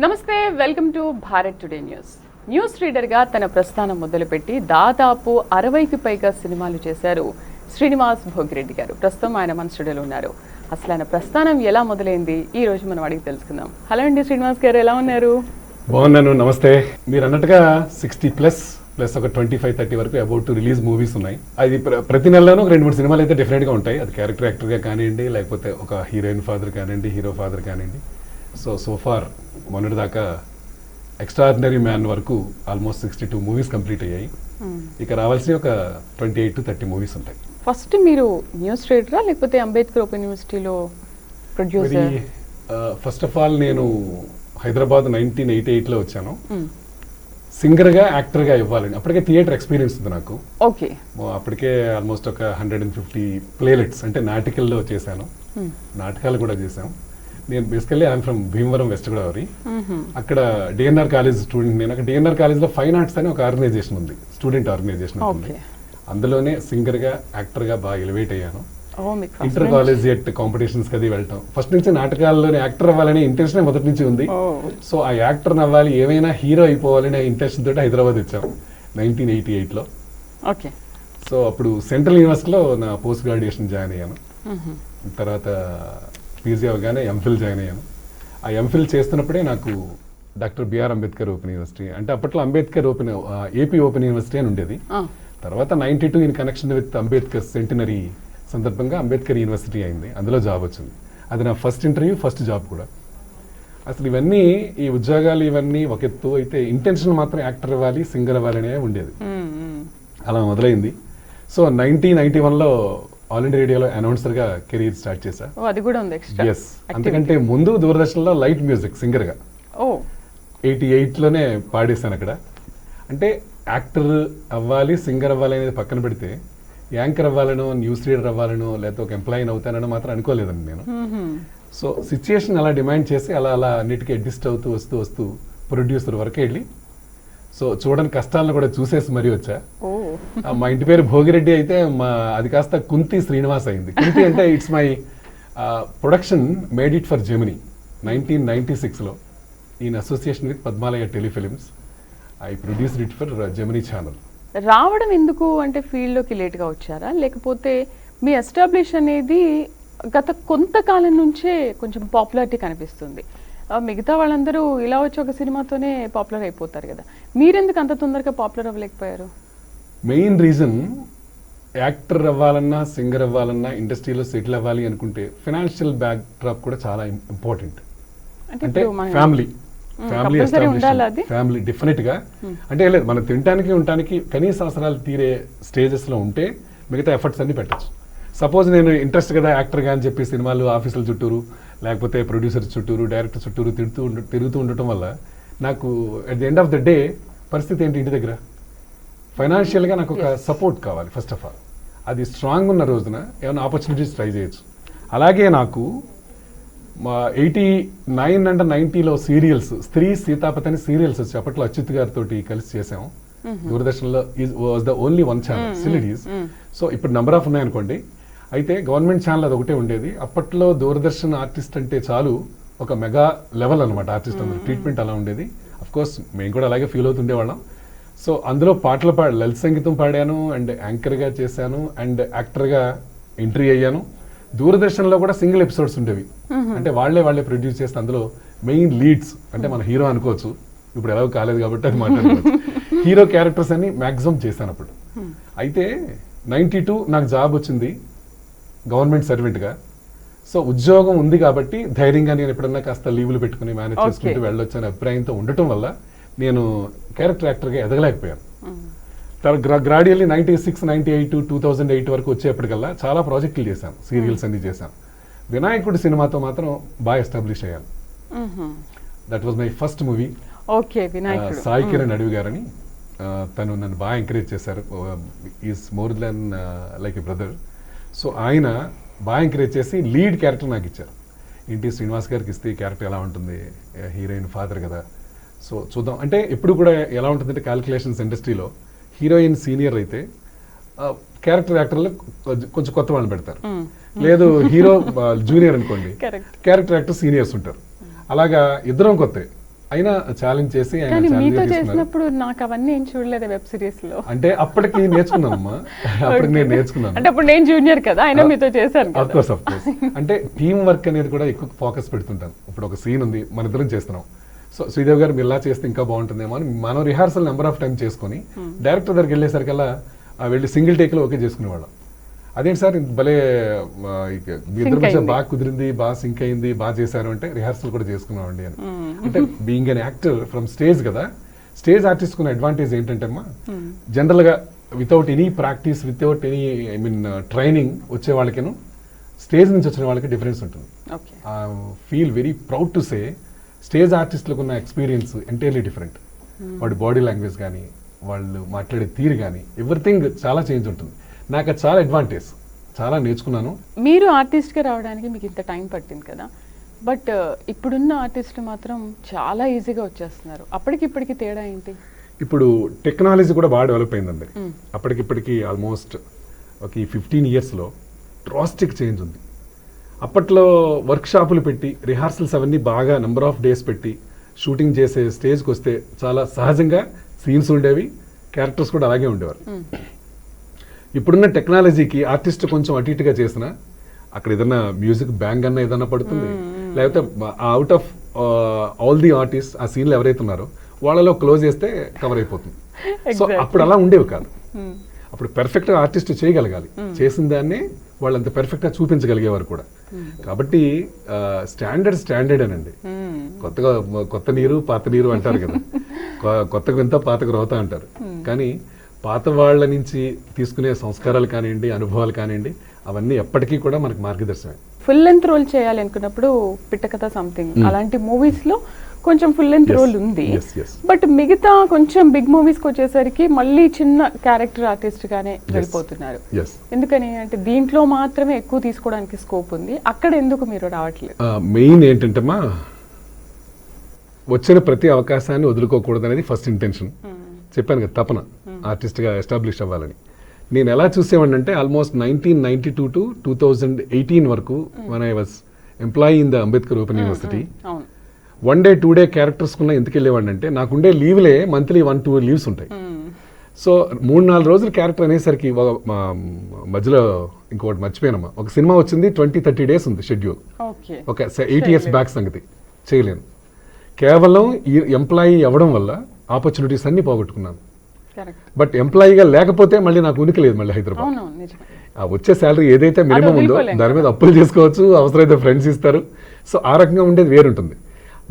నమస్తే, welcome to Bharat today news రీడర్గా తన ప్రస్థానం మొదలుపెట్టి దాదాపు 60కి పైగా సినిమాలు చేశారు శ్రీనివాస్ భోగిరెడ్డి గారు. ప్రస్తుతం ఆయన మన స్టూడియోలో ఉన్నారు. అసలు ఆయన ప్రస్థానం ఎలా మొదలైంది ఈ రోజు మనం అడిగి తెలుసుకుందాం. హలో అండి శ్రీనివాస్ గారు, ఎలా ఉన్నారు? బాగున్నాను, నమస్తే. మీరు అన్నట్టుగా 60+ ఒక 25-30 వరకు అబౌట్ టు రిలీజ్ మూవీస్ ఉన్నాయి. అది ప్రతి నెలలోనూ ఒక 2-3 సినిమాలు అయితే డెఫినెట్గా ఉంటాయి. అది క్యారెక్టర్ యాక్టర్గా కానివ్వండి, లేకపోతే ఒక హీరోయిన్ ఫాదర్ కానివ్వండి, హీరో ఫాదర్ కానివ్వండి. సో ఫార్ మొన్నటి దాకా ఎక్స్ట్రాడినరీ మ్యాన్ వరకు ఆల్మోస్ట్ 62 మూవీస్ కంప్లీట్ అయ్యాయి. ఇక రావాల్సిన ఒక 28 to 30 మూవీస్ ఉంటాయి. ఫస్ట్ మీరు న్యూస్ రీడరా లేకపోతే అంబేద్కర్ ఓపెన్ యూనివర్సిటీలో ప్రొడ్యూసర్? ఫస్ట్ ఆఫ్ ఆల్ నేను హైదరాబాద్ 1988లో వచ్చాను. సింగర్గా యాక్టర్గా ఇవ్వాలని అప్పటికే థియేటర్ ఎక్స్పీరియన్స్ ఉంది నాకు. ఓకే. అప్పటికే ఆల్మోస్ట్ ఒక 150 ప్లేలెట్స్ అంటే నాటికల్లో చేశాను, నాటకాలు కూడా చేశాం. నేను basically I'm from Bhimavaram, west Godavari. అక్కడ డిఎన్ఆర్ కాలేజ్ స్టూడెంట్. నేను అక్కడ డిఎన్ఆర్ కాలేజ్లో ఫైన్ ఆర్ట్స్ అని ఒక ఆర్గనైజేషన్ ఉంది, స్టూడెంట్ ఆర్గనైజేషన్ ఉంది. అందులోనే సింగర్గా యాక్టర్గా బాగా ఎలివేట్ అయ్యాను. ఇంటర్ కాలేజియట్ కాంపిటీషన్స్ అది వెళ్ళటం. ఫస్ట్ నుంచి నాటకాల్లోనే యాక్టర్ అవ్వాలనే ఇంటెన్షన్ మొదటి నుంచి ఉంది. సో ఆ యాక్టర్ అవ్వాలి, ఏమైనా హీరో అయిపోవాలనే ఇంటెన్షన్ తోటి హైదరాబాద్ వచ్చాం 1988లో. ఓకే. సో అప్పుడు సెంట్రల్ యూనివర్సిటీలో నా పోస్ట్ గ్రాడ్యుయేషన్ జాయిన్ అయ్యాను. తర్వాత పీజీ అవగానే ఎంఫిల్ జాయిన్ అయ్యాను. ఆ ఎంఫిల్ చేస్తున్నప్పుడే నాకు doctor BR Ambedkar open university, అంటే అప్పట్లో అంబేద్కర్ ఏపీ ఓపెన్ యూనివర్సిటీ అని ఉండేది. తర్వాత 92 in connection with Ambedkar centenary సందర్భంగా అంబేద్కర్ యూనివర్సిటీ అయింది. అందులో జాబ్ వచ్చింది. అది నా ఫస్ట్ ఇంటర్వ్యూ, ఫస్ట్ జాబ్ కూడా. అసలు ఇవన్నీ ఈ ఉద్యోగాలు ఇవన్నీ ఒక ఎత్తు అయితే, ఇంటెన్షన్ మాత్రం యాక్టర్ అవ్వాలి, సింగర్ అవ్వాలనే ఉండేది. అలా మొదలైంది. సో 1991లో ఆల్ ఇండియా రేడియోలో అనౌన్సర్గా కెరీర్ స్టార్ట్ చేశా. ఎస్, అంతకంటే ముందు దూరదర్శన్లో లైట్ మ్యూజిక్ సింగర్గా 88లోనే పాడేశాను అక్కడ. అంటే యాక్టర్ అవ్వాలి, సింగర్ అవ్వాలి అనేది పక్కన పెడితే, యాంకర్ అవ్వాలనో, న్యూస్ రీడర్ అవ్వాలనో, లేకపోతే ఒక ఎంప్లాయీని అవుతానో మాత్రం అనుకోలేదండి నేను. సో సిచ్యుయేషన్ అలా డిమాండ్ చేసి అలా అన్నిటికీ అడ్జస్ట్ అవుతూ వస్తూ ప్రొడ్యూసర్ వరకు వెళ్ళి, సో చూడని కష్టాలను కూడా చూసేసి మరీ వచ్చా. మా ఇంటి పేరు భోగిరెడ్డి అయితే అది కాస్త కుంతి శ్రీనివాస్ అయింది. కుంతి అంటే it's my production made it for Gemini 1996లో in association with Padmalaya telefilms. I produced it for Gemini channel. రావడం ఎందుకు అంటే ఫీల్డ్లోకి లేట్గా వచ్చారా, లేకపోతే మీ ఎస్టాబ్లిష్ అనేది గత కొంతకాలం నుంచే కొంచెం పాపులారిటీ కనిపిస్తుంది? మిగతా వాళ్ళందరూ ఇలా వచ్చి ఒక సినిమాతోనే పాపులర్ అయిపోతారు కదా, మీరెందుకు అంత తొందరగా పాపులర్ అవ్వలేకపోయారు? మెయిన్ రీజన్, యాక్టర్ అవ్వాలన్నా, సింగర్ అవ్వాలన్నా, ఇండస్ట్రీలో సెటిల్ అవ్వాలి అనుకుంటే ఫైనాన్షియల్ బ్యాక్ డ్రాప్ కూడా చాలా ఇంపార్టెంట్. అంటే ఫ్యామిలీ డెఫినెట్ గా. అంటే లేదు, మనం తినడానికి ఉండటానికి కనీస అవసరాలు తీరే స్టేజెస్ లో ఉంటే మిగతా ఎఫర్ట్స్ అన్ని పెట్టచ్చు. సపోజ్ నేను ఇంట్రెస్ట్ కదా యాక్టర్గా అని చెప్పి సినిమాలు, ఆఫీసుల చుట్టూరు, లేకపోతే ప్రొడ్యూసర్ చుట్టూరు, డైరెక్టర్ చుట్టూరు తిరుగుతూ ఉండటం వల్ల నాకు at the end of the day పరిస్థితి ఏంటి, ఇంటి దగ్గర ఫైనాన్షియల్గా నాకు ఒక సపోర్ట్ కావాలి. ఫస్ట్ ఆఫ్ ఆల్ అది స్ట్రాంగ్ ఉన్న రోజున ఏమైనా ఆపర్చునిటీస్ ట్రై చేయొచ్చు. అలాగే నాకు 89 అండ్ 90లో సీరియల్స్, స్త్రీ సీతాపతి అని సీరియల్స్ వచ్చి అప్పట్లో అచ్యుత్ గారితో కలిసి చేసాం దూరదర్శన్లో. Was the only one channel still it is. So ఇప్పుడు నెంబర్ ఆఫ్ ఉన్నాయనుకోండి. అయితే గవర్నమెంట్ ఛానల్ అది ఒకటే ఉండేది. అప్పట్లో దూరదర్శన్ ఆర్టిస్ట్ అంటే చాలు ఒక మెగా లెవెల్ అనమాట, ఆర్టిస్ట్ అందరూ ట్రీట్మెంట్ అలా ఉండేది. అఫ్ కోర్స్ మేము కూడా అలాగే ఫీల్ అవుతుండేవాళ్ళం. సో అందులో పాటలు లలిత సంగీతం పాడాను, అండ్ యాంకర్గా చేశాను, అండ్ యాక్టర్గా ఎంట్రీ అయ్యాను. దూరదర్శన్లో కూడా సింగిల్ ఎపిసోడ్స్ ఉండేవి, అంటే వాళ్ళే ప్రొడ్యూస్ చేస్తే అందులో మెయిన్ లీడ్స్ అంటే మన హీరో అనుకోవచ్చు. ఇప్పుడు ఎలాగో కాలేదు కాబట్టి అది మాట్లాడుకోవచ్చు. హీరో క్యారెక్టర్స్ అన్ని మ్యాక్సిమం చేశాను అప్పుడు. అయితే 92 నాకు జాబ్ వచ్చింది గవర్నమెంట్ సర్వెంట్గా. సో ఉద్యోగం ఉంది కాబట్టి ధైర్యంగా నేను ఎప్పుడన్నా కాస్త లీవులు పెట్టుకుని మేనేజ్ చేసుకుంటూ వెళ్ళొచ్చు అనే అభిప్రాయంతో ఉండటం వల్ల నేను క్యారెక్టర్ యాక్టర్గా ఎదగలేకపోయాను. గ్రాడ్యువల్లీ 96, 98, 2008 వరకు వచ్చేప్పటికల్లా చాలా ప్రాజెక్టులు చేశాను, సీరియల్స్ అన్ని చేశాను. వినాయకుడి సినిమాతో మాత్రం బాగా ఎస్టాబ్లిష్ అయ్యాను. That was my first movie. Sai Kiran అడవి గారని తను నన్ను బాగా ఎంకరేజ్ చేశారు. Is more than like a brother. So ఆయన బాగా ఎంకరేజ్ చేసి లీడ్ క్యారెక్టర్ నాకు ఇచ్చారు. ఇంటి శ్రీనివాస్ గారికి ఇస్తే ఈ క్యారెక్టర్ ఎలా ఉంటుంది, హీరోయిన్ ఫాదర్ కదా, సో చూద్దాం అంటే. ఎప్పుడు కూడా ఎలా ఉంటుందంటే క్యాలిక్యులేషన్స్ ఇండస్ట్రీలో హీరోయిన్ సీనియర్ అయితే క్యారెక్టర్ యాక్టర్లు కొంచెం కొత్త వాళ్ళని పెడతారు. లేదు హీరో జూనియర్ అనుకోండి, క్యారెక్టర్ యాక్టర్ సీనియర్స్ ఉంటారు. అలాగా ఇద్దరం కొత్త అయినా ఛాలెంజ్ చేసి ఆయన కానీ challenge మీతో తీసుకున్నారు. చేసినప్పుడు నాకు అవన్నీ ఏం చూడలేదు వెబ్ సిరీస్ లో. అంటే అప్పటికి నేర్చుకున్నానమ్మా, అప్పటికి నేను నేర్చుకున్నాను. అంటే అప్పుడు నేను జూనియర్ కదా, అయినా మీతో చేశాను ఆఫ్ కోర్స్ అంటే టీమ్ వర్క్ అనేది కూడా ఎక్కువ ఫోకస్ పెడుతుంటాను. ఇప్పుడు ఒక సీన్ ఉంది, మన ఇద్దరం చేస్తున్నాం, సో శ్రీదేవి గారు మీరు ఇలా చేస్తే ఇంకా బాగుంటుందేమో అని మనం రిహార్సల్ నెంబర్ ఆఫ్ టైం చేసుకుని డైరెక్టర్ దగ్గరికి వెళ్ళేసరికల్లా వెళ్ళి సింగిల్ టేక్ లో ఓకే చేసుకునేవాళ్ళం. అదేంటి సార్ ఇంత భలే మీ ఇద్దరు మధ్య బాగా కుదిరింది, బాగా సింక్ అయింది, బాగా చేశారు అంటే రిహార్సల్ కూడా చేసుకున్నామండి అని. అంటే being an actor from stage కదా, స్టేజ్ ఆర్టిస్ట్ కున్న అడ్వాంటేజ్ ఏంటంటే అమ్మా, జనరల్ గా without any practice, without any training వచ్చే వాళ్ళకేను స్టేజ్ నుంచి వచ్చిన వాళ్ళకి డిఫరెన్స్ ఉంటుంది. Feel very proud to say stage ఆర్టిస్టులకు ఉన్న ఎక్స్పీరియన్స్ ఎంటైర్లీ డిఫరెంట్. వాడి బాడీ లాంగ్వేజ్ కానీ, వాళ్ళు మాట్లాడే తీరు కానీ, ఎవ్రీథింగ్ చాలా చేంజ్ ఉంటుంది. నాకు అది చాలా అడ్వాంటేజ్, చాలా నేర్చుకున్నాను. మీరు ఆర్టిస్ట్గా రావడానికి మీకు ఇంత టైం పట్టింది కదా, బట్ ఇప్పుడున్న ఆర్టిస్టులు మాత్రం చాలా ఈజీగా వచ్చేస్తున్నారు. అప్పటికిప్పటికి తేడా ఏంటి? ఇప్పుడు టెక్నాలజీ కూడా బాగా డెవలప్ అయిందండి. అప్పటికిప్పటికి ఆల్మోస్ట్ ఒక 15 yearsలో డ్రాస్టిక్ చేంజ్ ఉంది. అప్పట్లో వర్క్ షాపులు పెట్టి రిహార్సల్స్ అవన్నీ బాగా నెంబర్ ఆఫ్ డేస్ పెట్టి షూటింగ్ చేసే స్టేజ్కి వస్తే చాలా సహజంగా సీన్స్ ఉండేవి, క్యారెక్టర్స్ కూడా అలాగే ఉండేవారు. ఇప్పుడున్న టెక్నాలజీకి ఆర్టిస్ట్ కొంచెం అటు ఇటుగా చేసినా అక్కడ ఏదైనా మ్యూజిక్ బ్యాంగ్ అన్న ఏదైనా పడుతుంది, లేకపోతే out of all the artist ఆ సీన్లు ఎవరైతే ఉన్నారో వాళ్ళలో క్లోజ్ చేస్తే కవర్ అయిపోతుంది. సో అప్పుడు అలా ఉండేవి కాదు. అప్పుడు పెర్ఫెక్ట్గా ఆర్టిస్ట్ చేయగలగాలి, చేసిన దాన్నే వాళ్ళు అంత పెర్ఫెక్ట్గా చూపించగలిగేవారు కూడా. కాబట్టి స్టాండర్డ్ అనండి. కొత్త నీరు పాత నీరు అంటారు కదా, కొత్తకు వింత పాతకు రోత అంటారు. కానీ పాత వాళ్ళ నుంచి తీసుకునే సంస్కారాలు కానివ్వండి, అనుభవాలు కానివ్వండి, అవన్నీ ఎప్పటికీ కూడా మనకు మార్గదర్శనమే. ఫుల్ లెంత్ రోల్ చేయాలనుకున్నప్పుడు పిట్టకథ సంథింగ్ అలాంటి మూవీస్ లో కొంచెం ఫుల్ లెంత్ రోల్ ఉంది. బట్ మిగతా కొంచెం బిగ్ మూవీస్ కి వచ్చేసరికి మళ్ళీ చిన్న క్యారెక్టర్ ఆర్టిస్ట్ గానే వెళ్ళిపోతున్నారు. ఎందుకని అంటే దీంట్లో మాత్రమే ఎక్కువ తీసుకోవడానికి స్కోప్ ఉంది, అక్కడ ఎందుకు మీరు రావట్లేదు? మెయిన్ ఏంటంటే వచ్చిన ప్రతి అవకాశాన్ని వదులుకోకూడదు అనేది ఫస్ట్ ఇంటెన్షన్. చెప్పాను కదా, తపన ఆర్టిస్ట్గా ఎస్టాబ్లిష్ అవ్వాలని. నేను ఎలా చూసేవాడిని అంటే ఆల్మోస్ట్ 1992 to 2018 వరకు when I was employee in the Ambedkar open university, 1 day 2 day characters కున్న ఎందుకు వెళ్ళేవాడిని అంటే నాకుండే లీవ్లే మంత్లీ 1-2 లీవ్స్ ఉంటాయి. సో 3-4 రోజులు క్యారెక్టర్ అనేసరికి మధ్యలో ఇంకొకటి మర్చిపోయానమ్మా, ఒక సినిమా వచ్చింది 20-30 days ఉంది షెడ్యూల్, ఒక 8 years బ్యాక్ సంగతి చేయలేను. కేవలం ఈ ఎంప్లాయీ అవ్వడం వల్ల ఆపర్చునిటీస్ అన్ని పోగొట్టుకున్నాను. బట్ ఎంప్లాయీగా లేకపోతే మళ్ళీ నాకు ఉనికి లేదు. మళ్ళీ హైదరాబాద్ వచ్చే శాలరీ ఏదైతే మినిమం ఉందో దాని మీద అప్పులు చేసుకోవచ్చు, అవసరమైతే ఫ్రెండ్స్ ఇస్తారు. సో ఆ రకంగా ఉండేది వేరుంటుంది.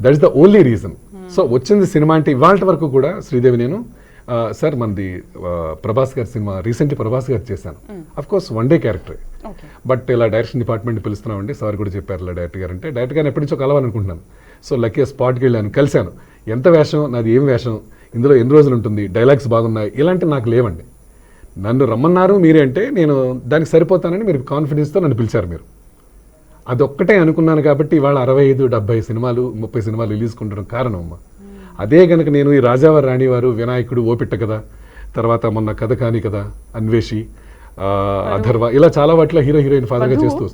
That is the only reason. So వచ్చింది సినిమా అంటే ఇవాళ వరకు కూడా శ్రీదేవి నేను సార్ మనది ప్రభాస్ గారి సినిమా రీసెంట్లీ ప్రభాస్ గారు చేశాను. Of course 1 day character, but ఇలా డైరెక్షన్ డిపార్ట్మెంట్ పిలుస్తున్నామండి సార్ కూడా చెప్పారు ఇలా డైరెక్టర్ గారు అంటే, డైరెక్టర్ గారిని ఎప్పటి నుంచో కలవాలనుకుంటున్నాను. సో లక్కీ స్పాట్కి వెళ్ళాను, కలిశాను. ఎంత వేషం నాది, ఏం వేషం, ఇందులో ఎన్ని రోజులు ఉంటుంది, డైలాగ్స్ బాగున్నాయి, ఇలాంటి నాకు లేవండి. నన్ను రమ్మన్నారు మీరే అంటే నేను దానికి సరిపోతానని మీరు కాన్ఫిడెన్స్తో నన్ను పిలిచారు మీరు. అదొక్కటే అనుకున్నాను కాబట్టి ఇవాళ 65-70 సినిమాలు 30 సినిమాలు రిలీజ్ ఉండడం కారణం అమ్మ. అదే కనుక నేను ఈ రాజావారు రాణివారు, వినాయకుడు, ఓపిట్ట కదా, తర్వాత మొన్న కథ కాని కదా, అన్వేషి, అధర్వ, ఇలా చాలా వాటిలో హీరోయిన్ ఫాదర్గా చేస్తూ,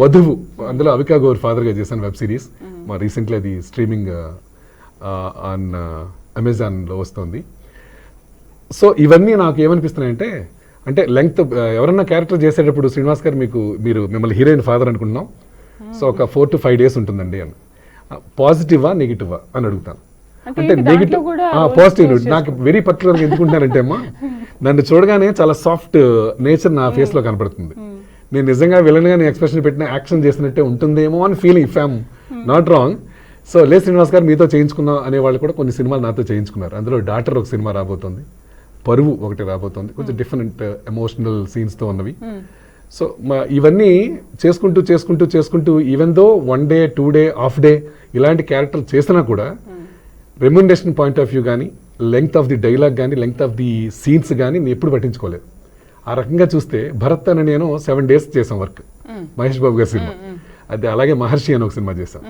వధువు అందులో అవికా గౌర్ ఫాదర్గా చేశాను వెబ్ సిరీస్. మా రీసెంట్లీ అది స్ట్రీమింగ్ ఆన్ అమెజాన్లో వస్తుంది. సో ఇవన్నీ నాకు ఏమనిపిస్తున్నాయంటే, అంటే లెంగ్త్ ఎవరన్నా క్యారెక్టర్ చేసేటప్పుడు శ్రీనివాస్ గారు మీరు మిమ్మల్ని హీరోయిన్ ఫాదర్ అనుకుంటున్నాం, సో ఒక 4 to 5 days ఉంటుందండి అని, పాజిటివా నెగిటివా అని అడుగుతాను. అంటే నెగిటివ్ పాజిటివ్ నాకు వెరీ పర్టికులర్గా ఎందుకుంటున్నానంటే అమ్మా, నన్ను చూడగానే చాలా సాఫ్ట్ నేచర్ నా ఫేస్లో కనపడుతుంది. నేను నిజంగా విలన్గా నేను ఎక్స్ప్రెషన్ పెట్టిన యాక్షన్ చేసినట్టే ఉంటుందేమో అని feeling, if I'm not wrong. So లే శ్రీనివాస్ గారు మీతో చేయించుకున్నాం అనే వాళ్ళు కూడా కొన్ని సినిమాలు నాతో చేయించుకున్నారు. అందులో డాటర్ ఒక సినిమా రాబోతుంది, పరువు ఒకటి రాబోతుంది, కొంచెం డిఫరెంట్ ఎమోషనల్ సీన్స్తో ఉన్నవి. సో ఇవన్నీ చేసుకుంటూ even though 1 day 2 day half day ఇలాంటి క్యారెక్టర్ చేసినా కూడా రెమ్యునరేషన్ పాయింట్ ఆఫ్ వ్యూ కానీ, లెంగ్త్ ఆఫ్ ది డైలాగ్ కానీ, లెంగ్త్ ఆఫ్ ది సీన్స్ కానీ నేను ఎప్పుడు పట్టించుకోలేదు. ఆ రకంగా చూస్తే భరత్ అని నేను 7 days చేసాం వర్క్, మహేష్ బాబు గారి సినిమా. అది అలాగే మహర్షి అని ఒక సినిమా చేశాం.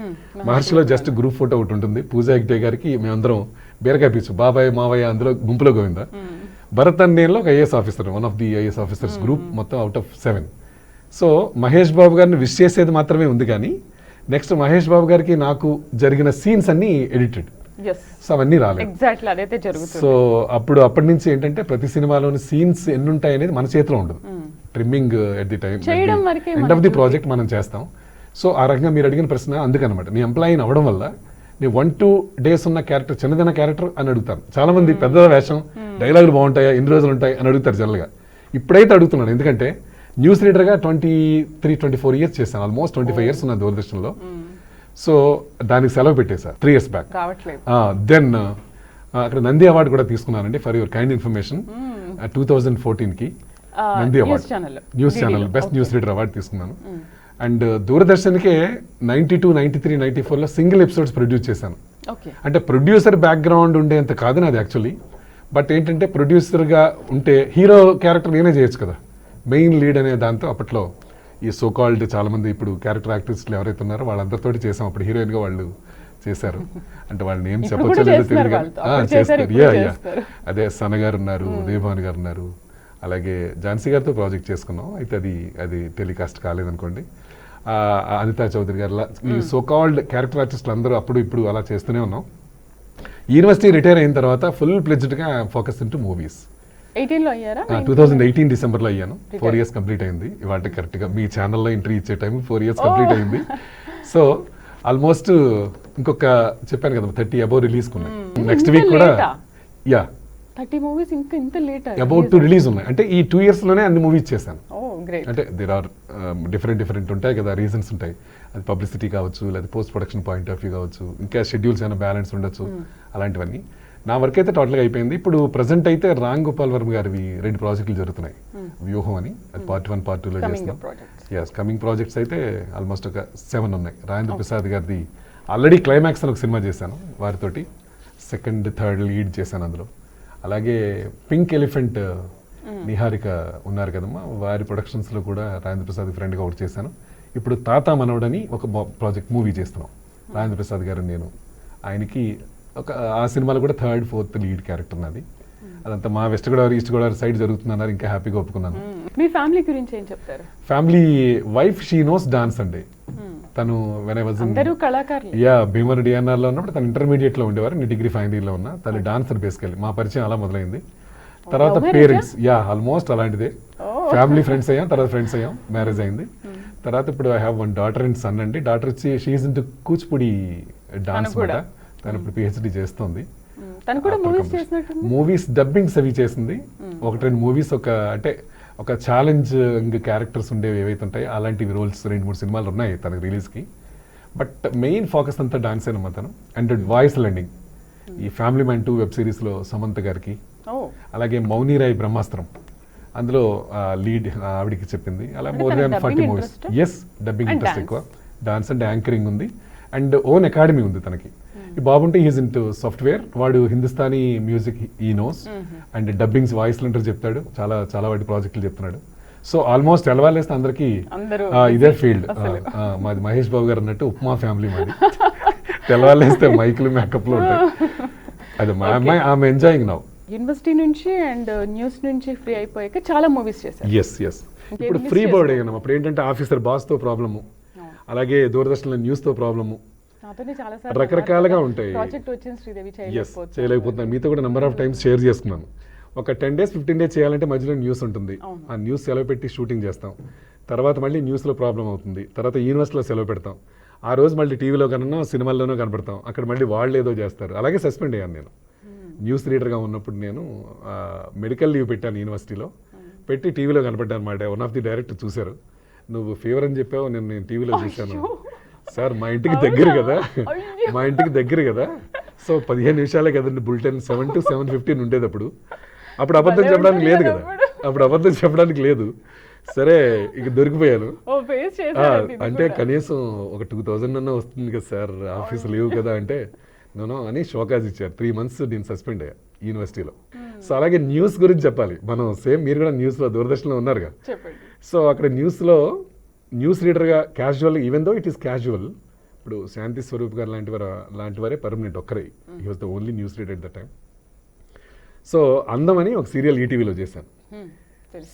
మహర్షిలో జస్ట్ గ్రూప్ ఫోటో ఒకటి ఉంటుంది, పూజా హెగ్డే గారికి మేమందరం బీరకాయ పీచు, బాబాయ్ మావయ్య అందులో గుంపులో గోవిందా. భరత్ అని నేను ఒక IAS officer, 1 of the IAS officers group, మొత్తం out of 7. So Mahesh Babu గారిని విష్ చేసేది మాత్రమే ఉంది, కానీ నెక్స్ట్ మహేష్ బాబు గారికి నాకు జరిగిన సీన్స్ అన్నీ ఎడిటెడ్. ఎస్ సో అవన్నీ రాలేదు. ఎగ్జాక్ట్లీ అదైతే జరుగుతుంది. సో అప్పటి నుంచి ఏంటంటే ప్రతి సినిమాలోని సీన్స్ ఎన్ని ఉంటాయి అనేది మన చేతిలో ఉండదు. ట్రిమ్మింగ్ ఎట్ ది టైం చేయడం వరకే ఎండ్ ఆఫ్ ది ప్రాజెక్ట్ మనం చేస్తాం. సో ఆ రకంగా మీరు అడిగిన ప్రశ్న అందుకనమాట. నీ ఎంప్లాయీని అవ్వడం వల్ల నీ 1-2 days ఉన్న క్యారెక్టర్ చిన్నదైన క్యారెక్టర్ అని అడుగుతాను. చాలా మంది పెద్ద వేషం డైలాగులు బాగుంటాయా, ఎన్ని రోజులు ఉంటాయి అని అడుగుతారు జనరల్గా. ఇప్పుడైతే అడుగుతున్నాను, ఎందుకంటే న్యూస్ రీడర్గా 23-24 years చేశాను. ఆల్మోస్ట్ 25 years ఉన్న దూరదర్శన్లో. సో దానికి సెలవు పెట్టేశారు 3 years బ్యాక్. దెన్ అక్కడ నంది అవార్డు కూడా తీసుకున్నానండి ఫర్ యువర్ కైండ్ ఇన్ఫర్మేషన్. 2014కి Nandi award, news channel best news reader award తీసుకున్నాను. అండ్ దూరదర్శన్కే 92, 93, 94లో సింగిల్ ఎపిసోడ్స్ ప్రొడ్యూస్ చేశాను. అంటే ప్రొడ్యూసర్ బ్యాక్గ్రౌండ్ ఉండేంత కాదు నాది యాక్చువల్లీ. బట్ ఏంటంటే ప్రొడ్యూసర్గా ఉంటే హీరో క్యారెక్టర్ నేనే చేయొచ్చు కదా, మెయిన్ లీడ్ అనే దాంతో. అప్పట్లో ఈ సోకాల్డ్ చాలా మంది ఇప్పుడు క్యారెక్టర్ ఆర్టిస్టులు ఎవరైతే ఉన్నారో వాళ్ళందరితోటి చేసాం. అప్పుడు హీరోయిన్గా వాళ్ళు చేశారు. అంటే వాళ్ళని ఏం చెప్పొచ్చో లేదో తెలియదు, చేస్తారు. అదే సన గారు ఉన్నారు, ఉదయభాను గారు ఉన్నారు, అలాగే ఝాన్సీ గారితో ప్రాజెక్ట్ చేసుకున్నాం. అయితే అది టెలికాస్ట్ కాలేదనుకోండి. అనితా చౌదరి గారు, ఈ సోకాల్డ్ క్యారెక్టర్ ఆర్టిస్టులు అందరూ అప్పుడు ఇప్పుడు అలా చేస్తూనే ఉన్నాం. యూనివర్సిటీ రిటైర్ అయిన తర్వాత ఫుల్ ప్లెజ్డ్గా ఫోకస్ ఇంటూ మూవీస్. 2018 డిసెంబర్లో అయ్యాను. 4 years కంప్లీట్ అయింది. ఇవాళ కరెక్ట్గా మీ ఛానల్లో ఎంట్రీ ఇచ్చే టైం 4 years కంప్లీట్ అయింది. సో ఆల్మోస్ట్ ఇంకొక చెప్పాను కదా 30 above రిలీజ్ ఉన్నాయి. నెక్స్ట్ వీక్ కూడా 30 movies ఇంకా ఇంత లేట్ అబౌట్ టు రిలీజ్ ఉన్నాయి. అంటే ఈ 2 years లోనే అన్ని మూవీస్ చేశాను. అంటే దేర్ ఆర్ డిఫరెంట్ ఉంటాయి కదా, రీజన్స్ ఉంటాయి. అది పబ్లిసిటీ కావచ్చు, లేదా post production point of view కావచ్చు, ఇంకా షెడ్యూల్స్ ఏమైనా బ్యాలెన్స్ ఉండొచ్చు, అలాంటివన్నీ. నా వర్క్ అయితే టోటల్గా అయిపోయింది. ఇప్పుడు ప్రజెంట్ అయితే రామ్ గోపాల్ వర్మ గారివి 2 ప్రాజెక్టులు జరుగుతున్నాయి. వ్యూహం అని, అది Part 1, Part 2లో చేస్తున్నాం. కమింగ్ ప్రాజెక్ట్స్ అయితే ఆల్మోస్ట్ ఒక 7 ఉన్నాయి. రాజేంద్ర ప్రసాద్ గారిది ఆల్రెడీ క్లైమాక్స్ అని ఒక సినిమా చేశాను వారితోటి, 2nd, 3rd లీడ్ చేశాను అందులో. అలాగే పింక్ ఎలిఫెంట్ నిహారిక ఉన్నారు కదమ్మా, వారి ప్రొడక్షన్స్లో కూడా రాజేంద్ర ప్రసాద్ ఫ్రెండ్గా ఒకటి చేశాను. ఇప్పుడు తాత మనవడని ఒక ప్రాజెక్ట్ మూవీ చేస్తున్నాం రాజేంద్ర ప్రసాద్ గారు నేను. ఆయనకి ఆ సినిమాలో కూడా 3rd, 4th లీడ్ క్యారెక్టర్ నాది. అదంతా మా west Godavari, east Godavari side జరుగుతుందన్నారు. ఇంకా హ్యాపీగా ఒప్పుకున్నాను. మీ ఫ్యామిలీ గురించి ఏం చెప్తారు? Family wife she knows dance అండి. తను భీమవరం డిఎన్ఆర్ లో ఉన్నప్పుడు తను ఇంటర్మీడియట్ లో ఉండేవారు, నేను డిగ్రీ ఫైనల్ ఇయర్ లో ఉన్నా. తను డాన్సర్ బేసికల్లీ. మా పరిచయం అలా మొదలైంది. తర్వాత పేరెంట్స్ ఆల్మోస్ట్ అలాంటిదే. ఫ్యామిలీ ఫ్రెండ్స్ అయ్యాం, తర్వాత ఫ్రెండ్స్ అయ్యాం, మ్యారేజ్ అయింది. తర్వాత ఇప్పుడు I have 1 daughter and son అండి. డాటర్ వచ్చి she is into Kuchipudi dance మాట. తను ఇప్పుడు పిహెచ్డి చేస్తుంది. మూవీస్ డబ్బింగ్స్ అవి చేసింది. 1-2 మూవీస్ ఒక ఛాలెంజింగ్ క్యారెక్టర్స్ ఉండేవి ఏవైతే ఉంటాయో అలాంటివి రోల్స్ 2-3 సినిమాలు ఉన్నాయి తనకు రిలీజ్కి. బట్ మెయిన్ ఫోకస్ అంతా డాన్స్ అనమాట తను. అండ్ వాయిస్ లెండింగ్ ఈ ఫ్యామిలీ మ్యాన్ 2 వెబ్ సిరీస్లో సమంత గారికి, అలాగే మౌనీరాయ్ బ్రహ్మాస్త్రం అందులో లీడ్ ఆవిడికి చెప్పింది. అలా more than 40 movies. Dubbing interest ఎక్కువ, డాన్స్ అండ్ యాంకరింగ్ ఉంది, అండ్ ఓన్ అకాడమీ ఉంది తనకి. ఈ బాబుంటే హీజ్ ఇంటూ సాఫ్ట్వేర్, వాడు హిందుస్థానీ మ్యూజిక్ ఈ నోస్, అండ్ డబ్బింగ్స్ వాయిస్ లింటర్ చెప్తాడు, చాలా వాటి ప్రాజెక్టులు చెప్తున్నాడు. సో ఆల్మోస్ట్ ఎలవాలేస్తే అందరికి ఇదే ఫీల్డ్. మాది మహేష్ బాబు గారు అన్నట్టు ఉప్మా ఫ్యామిలీ మాది. తెల్లవాళ్ళేస్తే మైకులు మేకప్లు ఉంటాయి. అది మా అమ్మాయి, ఆమె ఎంజాయింగ్ నౌ. యూనివర్సిటీ నుంచి అండ్ న్యూస్ నుంచి ఫ్రీ అయిపోయాక చాలా మూవీస్ చేశారు. ఎస్ ఇప్పుడు ఫ్రీ బర్డ్ అయ్యాను. అప్పుడు ఏంటంటే ఆఫీసర్ బాస్తో ప్రాబ్లము, అలాగే దూరదర్శన్లో న్యూస్తో ప్రాబ్లము, రకరకాలుగా ఉంటాయి. చేయలేకపోతున్నాను. మీతో కూడా నెంబర్ ఆఫ్ టైమ్స్ షేర్ చేసుకున్నాను. ఒక 10 days 15 days చేయాలంటే మధ్యలో న్యూస్ ఉంటుంది. ఆ న్యూస్ సెలవు పెట్టి షూటింగ్ చేస్తాం. తర్వాత మళ్ళీ న్యూస్లో ప్రాబ్లం అవుతుంది. తర్వాత యూనివర్సిటీలో సెలవు పెడతాం. ఆ రోజు మళ్ళీ టీవీలో కన్నా సినిమాల్లోనూ కనపడతాం. అక్కడ మళ్ళీ వాళ్ళు ఏదో చేస్తారు. అలాగే సస్పెండ్ అయ్యాను నేను. న్యూస్ రీడర్గా ఉన్నప్పుడు నేను మెడికల్ లీవ్ పెట్టాను యూనివర్సిటీలో. పెట్టి టీవీలో కనపడ్డాను అనమాట. వన్ ఆఫ్ ది డైరెక్టర్ చూశారు. నువ్వు ఫీవర్ అని చెప్పావు, నేను టీవీలో చూశాను. సార్ మా ఇంటికి దగ్గర కదా, సో 15 నిమిషాలే కదండి బులెటిన్. 7 to 7:15 ఉండేది. అప్పుడు అబద్ధం చెప్పడానికి లేదు. సరే ఇక దొరికిపోయాను. అంటే కనీసం ఒక 2000 అన్నా వస్తుంది కదా సార్, ఆఫీస్ లీవ్ కదా అంటే నో అని షోకాజ్ ఇచ్చారు. 3 months నేను సస్పెండ్ అయ్యా యూనివర్సిటీలో. సో అలాగే న్యూస్ గురించి చెప్పాలి మనం. సేమ్ మీరు కూడా న్యూస్లో దూరదర్శన్లో ఉన్నారుగా. సో అక్కడ న్యూస్ రీడర్గా casual, even though it is casual. ఇప్పుడు శాంతి స్వరూప్ గారు లాంటి వారే పర్మనెంట్ ఒక్కరే. He was the only news reader at the time. So అందమని ఒక సీరియల్ ఈటీవీలో చేశాను.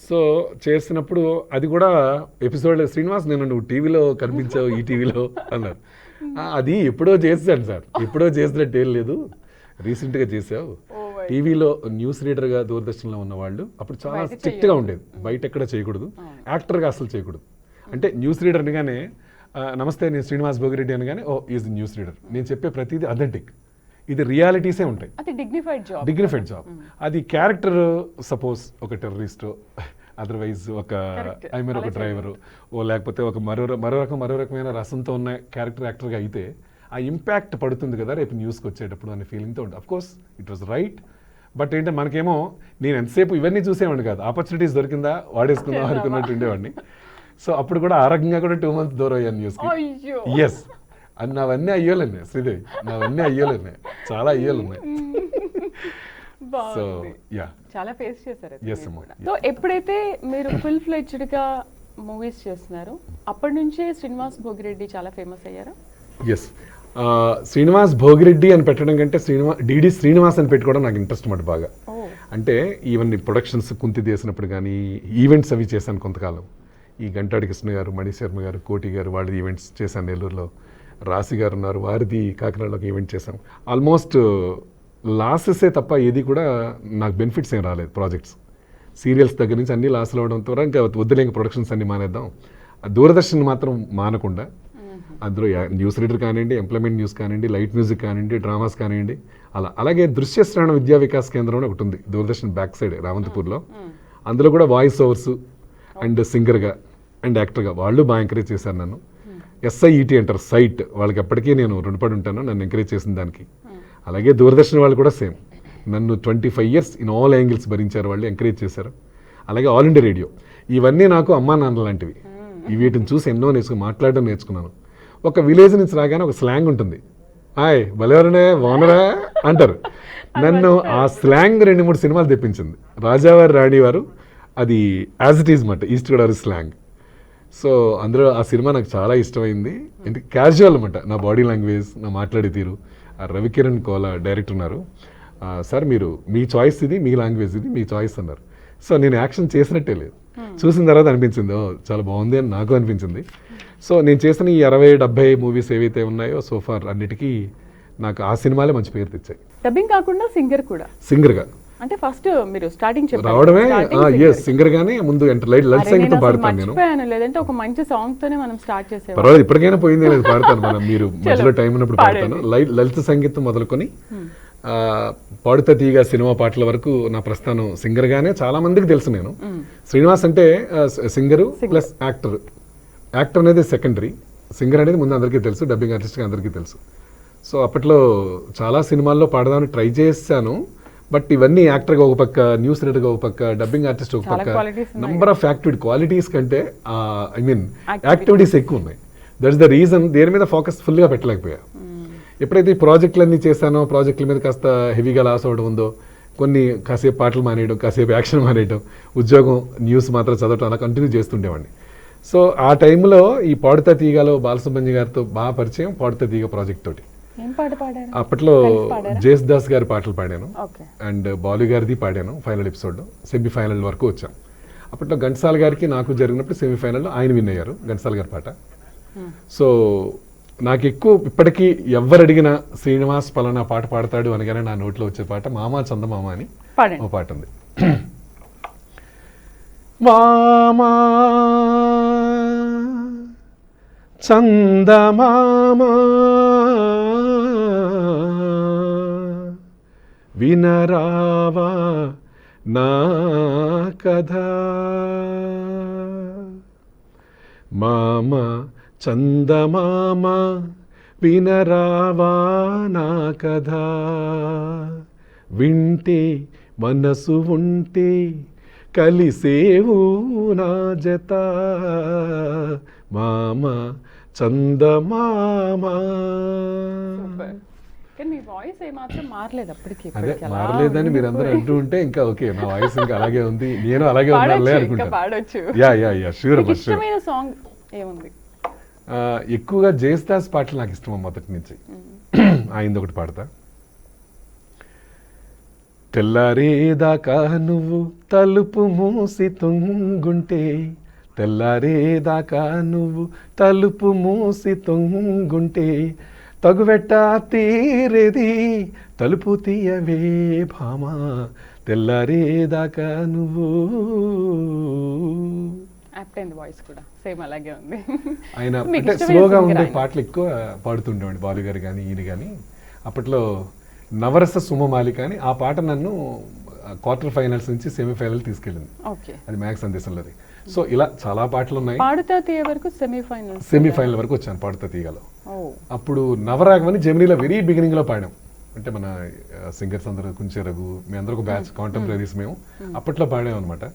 సో చేసినప్పుడు అది కూడా ఎపిసోడ్ శ్రీనివాస్ నేను నువ్వు టీవీలో కనిపించావు ఈటీవీలో అన్నారు. అది ఎప్పుడో చేసాను సార్, ఎప్పుడో చేసినట్టు ఏం లేదు, రీసెంట్గా చేసావు. టీవీలో న్యూస్ రీడర్గా దూరదర్శన్లో ఉన్న వాళ్ళు అప్పుడు చాలా స్ట్రిక్ట్గా ఉండేది, బయట ఎక్కడ చేయకూడదు, యాక్టర్గా అసలు చేయకూడదు. అంటే న్యూస్ రీడర్ అనగానే నమస్తే నేను శ్రీనివాస్ భోగిరెడ్డి అనగానే ఓ ఈజ్ న్యూస్ రీడర్, నేను చెప్పే ప్రతిదీ అథెంటిక్, ఇది రియాలిటీసే ఉంటాయి. Dignified job. అది క్యారెక్టర్ సపోజ్ ఒక టెర్రరిస్ట్, అదర్వైజ్ ఒక ఒక డ్రైవరు, ఓ లేకపోతే ఒక మరో రకమైన రసంతో ఉన్న క్యారెక్టర్ యాక్టర్గా అయితే ఆ ఇంపాక్ట్ పడుతుంది కదా రేపు న్యూస్కి వచ్చేటప్పుడు అనే ఫీలింగ్తో ఉంటుంది. Of course it was right, but ఏంటంటే మనకేమో నేను ఎంతసేపు ఇవన్నీ చూసేవాడిని కాదు, ఆపర్చునిటీస్ దొరికిందా వాడేసుకుందాం అనుకున్నట్టు ఉండేవాడిని. సో అప్పుడు కూడా ఆ రకంగా కూడా 2 months దూరం అయ్యాను న్యూస్కి. ఎస్, అది నావన్నీ అయ్యోలున్నాయి శ్రీదేవి, నావన్నీ అయ్యోలున్నాయి, చాలా అయ్యోలున్నాయి. సో యా, చాలా ఫేస్ చేశారు. ఎస్ అమ్మా. సో ఎప్పుడైతే మీరు ఫుల్ ఫ్లెడ్జ్డ్ గా మూవీస్ చేస్తున్నారు అప్పటి నుంచే శ్రీనివాస్ భోగిరెడ్డి చాలా ఫేమస్ అయ్యారు. ఎస్, శ్రీనివాస్ భోగిరెడ్డి అని పెట్టడం కంటే డిడి శ్రీనివాస్ అని పెట్టుకోవడం నాకు ఇంట్రెస్ట్ మాట బాగా. అంటే ఈవెన్ ప్రొడక్షన్స్ కుంతి చేసినప్పుడు కానీ ఈవెంట్స్ అవి చేశాను కొంతకాలం. ఈ గంటాడి కృష్ణ గారు, మణిశర్మ గారు, కోటి గారు వాళ్ళ ఈవెంట్స్ చేశాను నెల్లూరులో. రాశి గారు ఉన్నారు, వారిది కాకినాడలో ఒక ఈవెంట్ చేశాం. ఆల్మోస్ట్ లాసెసే తప్ప ఏది కూడా నాకు బెనిఫిట్స్ ఏం రాలేదు. ప్రాజెక్ట్స్ సీరియల్స్ దగ్గర నుంచి అన్ని లాస్లు అవడంతో ఇంకా వద్దులే, ఇంకా ప్రొడక్షన్స్ అన్ని మానేద్దాం. దూరదర్శన్ మాత్రం మానకుండా అందులో న్యూస్ రీడర్ కానివ్వండి, ఎంప్లాయ్మెంట్ న్యూస్ కానివ్వండి, లైట్ మ్యూజిక్ కానివ్వండి, డ్రామాస్ కానివ్వండి, అలాగే దృశ్య శ్రవణ విద్యా వికాస్ కేంద్రం అని ఒకటి ఉంది దూరదర్శన్ బ్యాక్ సైడ్ రావంతపూర్లో. అందులో కూడా వాయిస్ ఓవర్స్ అండ్ సింగర్గా అండ్ యాక్టర్గా వాళ్ళు బాగా ఎంకరేజ్ చేశారు నన్ను. SIET అంటారు సైట్, వాళ్ళకి ఎప్పటికీ నేను రుణపడి ఉంటాను నన్ను ఎంకరేజ్ చేసిన దానికి. అలాగే దూరదర్శన్ వాళ్ళు కూడా సేమ్, నన్ను 25 years ఇన్ ఆల్ యాంగిల్స్ భరించారు, వాళ్ళు ఎంకరేజ్ చేశారు. అలాగే ఆల్ ఇండియా రేడియో, ఇవన్నీ నాకు అమ్మా నాన్న లాంటివి. వీటిని చూసి ఎన్నో మాట్లాడడం నేర్చుకున్నాను. ఒక విలేజ్ నుంచి రాగానే ఒక స్లాంగ్ ఉంటుంది, హాయ్ బలెవరనే వానరా అంటారు. నన్ను ఆ స్లాంగ్ 2-3 సినిమాలు తెప్పించింది. రాజావారి రాణివారు, అది యాజ్ ఇట్ ఈజ్ మాట, ఈస్ట్ గోదావరి స్లాంగ్. సో అందులో ఆ సినిమా నాకు చాలా ఇష్టమైంది. అంటే క్యాజువల్ అనమాట, నా బాడీ లాంగ్వేజ్, నా మాట్లాడే తీరు. రవికిరణ్ కోలా డైరెక్టర్ ఉన్నారు, సార్ మీరు మీ చాయిస్ ఇది, మీ లాంగ్వేజ్ ఇది, మీ చాయిస్ అన్నారు. సో నేను యాక్షన్ చేసినట్టే లేదు, చూసిన తర్వాత అనిపించింది ఓ చాలా బాగుంది అని నాకు అనిపించింది. సో నేను చేసిన ఈ 60-70 మూవీస్ ఏవైతే ఉన్నాయో సోఫార్ అన్నిటికీ నాకు ఆ సినిమాలే మంచి పేరు తెచ్చాయి. డబ్బింగ్ కాకుండా సింగర్ కూడా, సింగర్గా అంటే ఫస్ట్ మీరు స్టార్టింగ్ రావడమే సింగర్ గానే ముందు లలిత సంగీతం పాడతాను నేను. లేదంటే ఒక మంచి సాంగ్ తోనే మనం స్టార్ట్ చేసాం. పర్వాలేదు, ఇప్పటికైనా పోయిందే లేదు, పాడతాను మనం, మీరు మధ్యలో టైం ఉన్నప్పుడు పాడతాను. లలిత సంగీతం మొదలుకొని పాడుతా తీగ సినిమా పాటల వరకు నా ప్రస్థానం సింగర్ గానే చాలా మందికి తెలుసు. నేను శ్రీనివాస్ అంటే సింగరు ప్లస్ యాక్టర్, యాక్టర్ అనేది సెకండరీ, సింగర్ అనేది ముందు అందరికీ తెలుసు, డబ్బింగ్ ఆర్టిస్ట్గా అందరికీ తెలుసు. సో అప్పట్లో చాలా సినిమాల్లో పాడదామని ట్రై చేశాను. బట్ ఇవన్నీ యాక్టర్గా ఒక పక్క, న్యూస్ రీడర్గా ఒక పక్క, డబ్బింగ్ ఆర్టిస్ట్ ఒక పక్క, నంబర్ ఆఫ్ యాక్టివిటీ క్వాలిటీస్ కంటే యాక్టివిటీస్ ఎక్కువ ఉన్నాయి. దట్స్ ద రీజన్ దేని మీద ఫోకస్ ఫుల్గా పెట్టలేకపోయా. ఎప్పుడైతే ఈ ప్రాజెక్టులన్నీ చేశానో, ప్రాజెక్టుల మీద కాస్త హెవీగా లాస్ అవ్వడం ఉందో, కొన్ని కాసేపు పాటలు మానేయడం, కాసేపు యాక్షన్ మానేయడం, ఉద్యోగం, న్యూస్ మాత్రం చదవటం అలా కంటిన్యూ చేస్తుండేవాడిని. సో ఆ టైంలో ఈ పాడుతా తీగలో బాలసుబ్రహ్మణ్యం గారితో బాగా పరిచయం, పాడుతా తీగ ప్రాజెక్ట్ తోటి. అప్పట్లో జేసుదాస్ గారి పాటలు పాడాను అండ్ బాలు గారిది పాడాను. ఫైనల్ ఎపిసోడ్లో సెమీఫైనల్ వరకు వచ్చాం. అప్పట్లో ఘంటసాల గారికి నాకు జరిగినప్పుడు సెమీఫైనల్లో ఆయన విన్ అయ్యారు, ఘంటసాల గారి పాట. సో నాకు ఎక్కువ ఇప్పటికీ ఎవరు అడిగినా శ్రీనివాస్ పలానా పాట పాడతాడు అనగానే నా నోట్లో వచ్చే పాట మామా చందమామ అని ఓ పాట ఉంది. మామా చందమామ వినరావా నా కథ, మామ చందమామ వినరావా నా కథ, వింటే మనసు ఉంటే కలిసేవు నా జత, మామ చందమామ. అదే మారలేదని మీరందరూ అంటూ ఉంటే ఇంకా ఓకే, నా వాయిస్ ఇంకా అలాగే ఉంది, నేను అలాగే ఉండాలి అనుకుంటాను. Yeah yeah yeah sure. ఎక్కువగా జేసుదాస్ పాటలు నాకు ఇష్టం మొదటి నుంచి. ఆయనది ఒకటి పాడతా. తెల్లారేదాకా నువ్వు తలుపు మూసి తుంగుంటే తెల్లారేదాకా నువ్వు తలుపు మూసి తొంగుంటే తగువెట్ట తీరేది తలుపు తీయవే భామా తెల్లారేదాకా నువ్వు. యాప్ట్ అయింది వాయిస్ కూడా సేమ్ అలాగే ఉంది. ఆయన మీకు అంటే ఇష్టమైన స్లోగా singer ఉండే ఆయన? పాటలు ఎక్కువ పాడుతుండేవాడి బాలు గారు కానీ ఈయన కానీ. అప్పట్లో నవరస సుమమాలిక అని ఆ పాట నన్ను క్వార్టర్ ఫైనల్స్ నుంచి సెమీఫైనల్ తీసుకెళ్ళింది, ఓకే. అది మ్యాక్స్ సందేశంలోది. సో ఇలా చాలా పాటలు ఉన్నాయి. పాడుతా తీయ వరకు సెమీఫైనల్ సెమీఫైనల్ వరకు వచ్చాను పాడుతా తీగలో. అప్పుడు నవరాగమని జెమినీలో వెరీ బిగినింగ్ లో పాడాం. అంటే మన సింగర్స్ అందరూ కుంచె రఘు మీ అందరూ ఒక బ్యాచ్ కాంటెంపరీస్ మేము అప్పట్లో పాడాం అనమాట.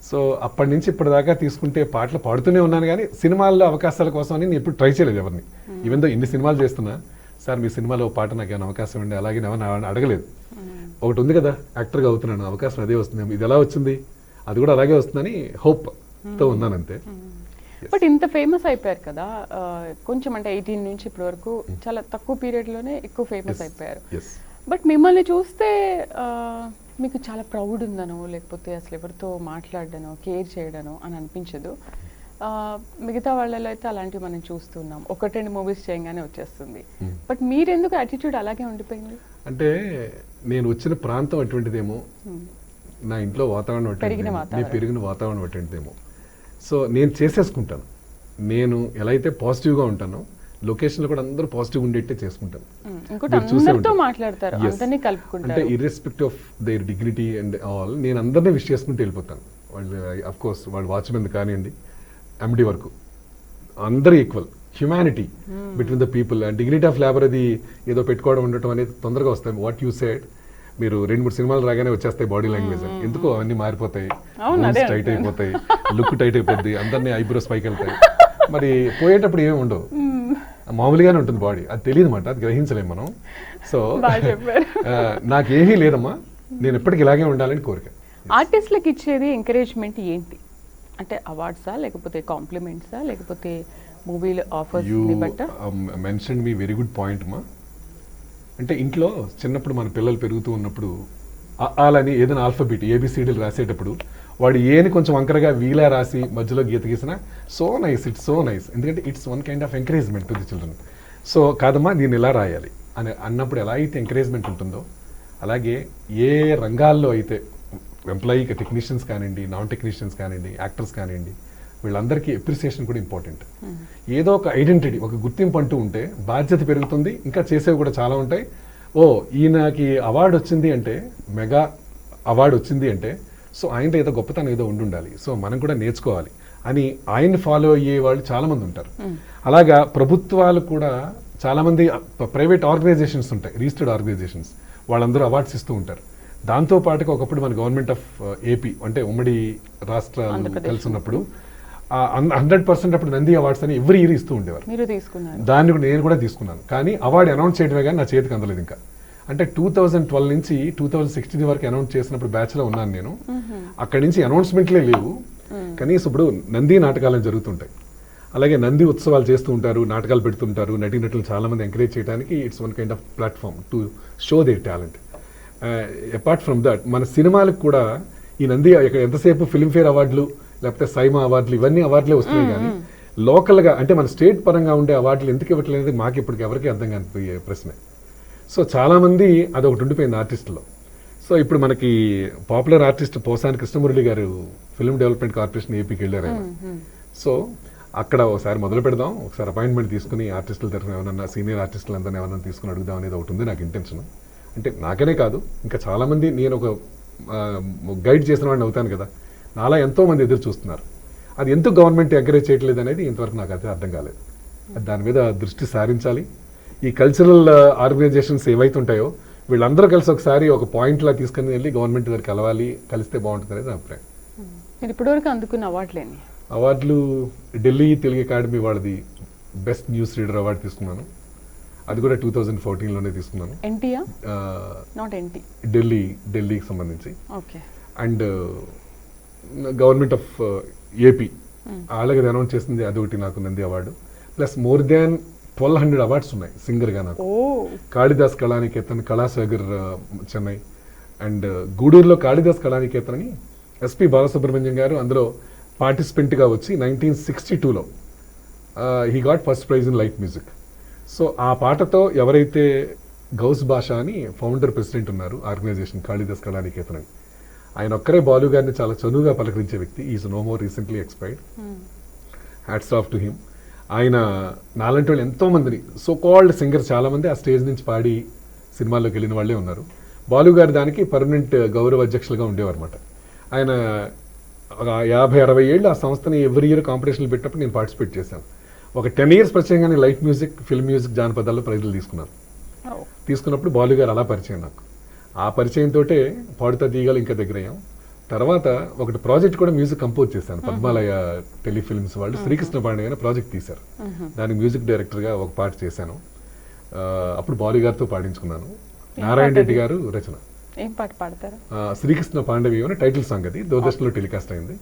సో అప్పటి నుంచి ఇప్పటిదాకా తీసుకుంటే పాటలు పాడుతూనే ఉన్నాను, కానీ సినిమాల్లో అవకాశాల కోసం అని నేను ఎప్పుడు ట్రై చేయలేదు ఎవరిని. ఈవెన్ దో ఇన్ని సినిమాలు చేస్తున్నా, సార్ మీ సినిమాలో ఓ పాట నాకు ఏమైనా అవకాశం ఉండే అలాగే ఎవరిని అడగలేదు. ఒకటి ఉంది కదా, యాక్టర్గా అవుతున్నాను, అవకాశం అదే వస్తుంది, ఇది ఎలా వచ్చింది, అది కూడా అలాగే వస్తుందని హోప్తో ఉన్నాను అంతే. బట్ ఇంత ఫేమస్ అయిపోయారు కదా, కొంచెం అంటే 18 నుంచి ఇప్పటి వరకు చాలా తక్కువ పీరియడ్ లోనే ఎక్కువ ఫేమస్ అయిపోయారు. ఎస్ బట్ మిమ్మల్ని చూస్తే మీకు చాలా ప్రౌడ్ ఉందనో లేకపోతే అసలు ఎవరితో మాట్లాడడనో కేర్ చేయడనో అని అనిపించదు. మిగతా వాళ్ళలో అయితే అలాంటివి మనం చూస్తున్నాం, 1-2 మూవీస్ చేయగానే వచ్చేస్తుంది. బట్ మీరెందుకు యాటిట్యూడ్ అలాగే ఉండిపోయింది? అంటే నేను వచ్చిన ప్రాంతం అటువంటిదేమో, నా ఇంట్లో వాతావరణం అటువంటిదేమో, పెరిగిన వాతావరణం అటువంటిదేమో. సో నేను చేసేసుకుంటాను. నేను ఎలా అయితే పాజిటివ్గా ఉంటానో లొకేషన్లో కూడా అందరూ పాజిటివ్ ఉండేట్టే చేసుకుంటాను. ఇంకోటి అందరితో మాట్లాడతారు, అందరినీ అంటే కలుపుకుంటారు. Irrespective of their dignity and all నేను అందరినీ విష్ చేసుకుంటూ వెళ్ళిపోతాను. వాళ్ళు అఫ్ కోర్స్ వాళ్ళు వాచ్మెన్ కానివ్వండి, ఎండి వరకు అందరూ equal. Humanity between the people and dignity of labour అది ఏదో పెట్టుకోవడం ఉండటం అనేది తొందరగా వస్తాయి. వాట్ యూ సెడ్, మీరు 2-3 సినిమాలు రాగానే వచ్చేస్తాయి బాడీ లాంగ్వేజ్, ఎందుకో అవన్నీ మారిపోతాయి, టైట్ అయిపోతాయి, లుక్ టైట్ అయిపోద్ది, అందరినీ ఐబ్రోస్ పైకి వెళ్తాయి. మరి పోయేటప్పుడు ఏమి ఉండవు, మామూలుగానే ఉంటుంది బాడీ, అది తెలియదు మాట, అది గ్రహించలేము మనం. సో నాకేమీ లేదమ్మా, నేను ఎప్పటికీ ఇలాగే ఉండాలని కోరిక. ఆర్టిస్ట్లకు ఇచ్చేది ఎంకరేజ్మెంట్ ఏంటి? అంటే అవార్డ్సా లేకపోతే కాంప్లిమెంట్సా లేకపోతే మూవీలో ఆఫర్స్ బట్ట? మెన్షన్ మీ వెరీ గుడ్ పాయింట్ మా. అంటే ఇంట్లో చిన్నప్పుడు మన పిల్లలు పెరుగుతూ ఉన్నప్పుడు అలాని ఏదైనా ఆల్ఫాబెట్ ఏబిసిడీలు రాసేటప్పుడు వాడు ఏని కొంచెం వంకరగా వీలా రాసి మధ్యలో గీత గీసిన so nice, it's so nice, ఎందుకంటే it's one kind of encouragement to the children. So కాదమ్మా దీన్ని ఇలా రాయాలి అని అన్నప్పుడు ఎలా అయితే ఎంకరేజ్మెంట్ ఉంటుందో, అలాగే ఏ రంగాల్లో అయితే ఎంప్లాయీ టెక్నీషియన్స్ కానివ్వండి, నాన్ టెక్నీషియన్స్ కానివ్వండి, యాక్టర్స్ కానివ్వండి, వీళ్ళందరికీ అప్రిసియేషన్ కూడా ఇంపార్టెంట్. ఏదో ఒక ఐడెంటిటీ, ఒక గుర్తింపు అంటూ ఉంటే బాధ్యత పెరుగుతుంది, ఇంకా చేసేవి కూడా చాలా ఉంటాయి. ఓ ఈయనకి అవార్డు వచ్చింది అంటే, మెగా అవార్డు వచ్చింది అంటే, సో ఆయనతో ఏదో గొప్పతనం ఏదో ఉండాలి, సో మనం కూడా నేర్చుకోవాలి అని ఆయన్ని ఫాలో అయ్యే వాళ్ళు చాలామంది ఉంటారు. అలాగా ప్రభుత్వాలు కూడా చాలామంది ప్రైవేట్ ఆర్గనైజేషన్స్ ఉంటాయి, రిజిస్టర్డ్ ఆర్గనైజేషన్స్, వాళ్ళందరూ అవార్డ్స్ ఇస్తూ ఉంటారు. దాంతో పాటుగా ఒకప్పుడు మన గవర్నమెంట్ ఆఫ్ ఏపీ అంటే ఉమ్మడి రాష్ట్రాలు కలిసి ఉన్నప్పుడు 100% అప్పుడు నంది అవార్డ్స్ అని ఎవ్రీ ఇయర్ ఇస్తూ ఉండేవారు. దాన్ని నేను కూడా తీసుకున్నాను, కానీ అవార్డు అనౌన్స్ చేయడమే కానీ నా చేతికి అందలేదు ఇంకా. అంటే 2012 నుంచి 2016 వరకు అనౌన్స్ చేసినప్పుడు బ్యాచ్లో ఉన్నాను నేను. అక్కడి నుంచి అనౌన్స్మెంట్లే లేవు, కనీసం ఇప్పుడు నంది నాటకాలను జరుగుతుంటాయి, అలాగే నంది ఉత్సవాలు చేస్తూ ఉంటారు, నాటకాలు పెడుతుంటారు, నటీనటులు చాలా మంది ఎంకరేజ్ చేయడానికి it's one kind of platform to show their talent. Apart from that మన సినిమాలకు కూడా ఈ నంది ఇక్కడ ఎంతసేపు ఫిల్మ్ఫేర్ అవార్డులు లేకపోతే సైమా అవార్డులు ఇవన్నీ అవార్డులే వస్తున్నాయి, కానీ లోకల్గా అంటే మన స్టేట్ పరంగా ఉండే అవార్డులు ఎందుకు ఇవ్వట్లేదు మాకు ఇప్పటికి ఎవరికి అర్థం కానిపోయే ప్రశ్నే. సో చాలామంది అదొకటి ఉండిపోయింది ఆర్టిస్టులో. సో ఇప్పుడు మనకి పాపులర్ ఆర్టిస్ట్ పోసాని కృష్ణమురళి గారు ఫిల్మ్ డెవలప్మెంట్ కార్పొరేషన్ ఏపీకి వెళ్ళారు ఆయన. సో అక్కడ ఒకసారి మొదలు పెడదాం, ఒకసారి అపాయింట్మెంట్ తీసుకుని ఆర్టిస్టుల తరఫున ఏమన్నా సీనియర్ ఆర్టిస్టులు అందరినీ ఏమన్నా తీసుకుని అడుగుదాం అనేది ఒకటి ఉంది నాకు ఇంటెన్షన్. అంటే నాకనే కాదు ఇంకా చాలామంది, నేను ఒక గైడ్ చేసిన వాడిని అవుతాను కదా, నాలా ఎంతోమంది ఎదురు చూస్తున్నారు. అది ఎందుకు గవర్నమెంట్ ఎంకరేజ్ చేయట్లేదు అనేది ఇంతవరకు నాకు అయితే అర్థం కాలేదు. దాని మీద దృష్టి సారించాలి. ఈ కల్చరల్ ఆర్గనైజేషన్స్ ఏవైతే ఉంటాయో వీళ్ళందరూ కలిసి ఒకసారి ఒక పాయింట్లా తీసుకుని వెళ్ళి గవర్నమెంట్ దగ్గర కలవాలి, కలిస్తే బాగుంటుంది అనేది నా అభిప్రాయం. మీరు ఇప్పటివరకు అందుకున్న అవార్డులు ఢిల్లీ తెలుగు అకాడమీ వాళ్ళది బెస్ట్ న్యూస్ రీడర్ అవార్డు తీసుకున్నాను, అది కూడా 2014లోనే తీసుకున్నాను. ఢిల్లీకి సంబంధించి. అండ్ గవర్నమెంట్ ఆఫ్ ఏపీ అలాగే అనౌన్స్ చేసింది అదొకటి నాకు Nandi award. Plus more than 1200 awards ఉన్నాయి సింగర్గా నాకు. కాళిదాస్ కళానికేతన్, కళాసాగర్ చెన్నై, అండ్ గూడూరులో కాళిదాస్ కళానికేతన్ అని ఎస్పి బాలసుబ్రహ్మణ్యం గారు అందులో పార్టిసిపెంట్గా వచ్చి 1962లో he got first prize in light music. So ఆ పాటతో ఎవరైతే గౌస్ బాషా అని ఫౌండర్ ప్రెసిడెంట్ ఉన్నారు ఆర్గనైజేషన్ కాళిదాస్ కళానికేతన్ అని, ఆయన ఒక్కరే బాలు గారిని చాలా చనువుగా పలకరించే వ్యక్తి. Is no more recently expired. Hats off to him. ఆయన నాలంటి వాళ్ళు ఎంతో మందిని సో కాల్డ్ సింగర్ చాలామంది ఆ స్టేజ్ నుంచి పాడి సినిమాల్లోకి వెళ్ళిన వాళ్ళే ఉన్నారు. బాలు గారి దానికి పర్మనెంట్ గౌరవ అధ్యక్షులుగా ఉండేవారు అనమాట. ఆయన ఒక 50-60 ఏళ్ళు ఆ సంస్థని ఎవ్రీ ఇయర్ కాంపిటీషన్లు పెట్టినప్పుడు నేను పార్టిసిపేట్ చేశాను. ఒక 10 years ప్రత్యేకంగానే లైట్ మ్యూజిక్, ఫిల్మ్ మ్యూజిక్, జానపదాల్లో ప్రైజులు తీసుకున్నారు. తీసుకున్నప్పుడు బాలు గారు అలా పరిచయం నాకు. ఆ పరిచయంతో పాడుతా తీయగలు ఇంకా దగ్గరయ్యాం. తర్వాత ఒకటి ప్రాజెక్ట్ కూడా మ్యూజిక్ కంపోజ్ చేశాను. పద్మాలయ టెలిఫిల్మ్స్ వాళ్ళు శ్రీకృష్ణ పాండే గారు ప్రాజెక్ట్ తీశారు. దానికి మ్యూజిక్ డైరెక్టర్గా ఒక పాట చేశాను. అప్పుడు బాలు గారితో పాడించుకున్నాను. నారాయణ రెడ్డి గారు రచన. ఏం పాట పాడతారు? శ్రీకృష్ణ పాండవి అని టైటిల్ సాంగ్, అది దూరదర్శన్లో టెలికాస్ట్ అయింది.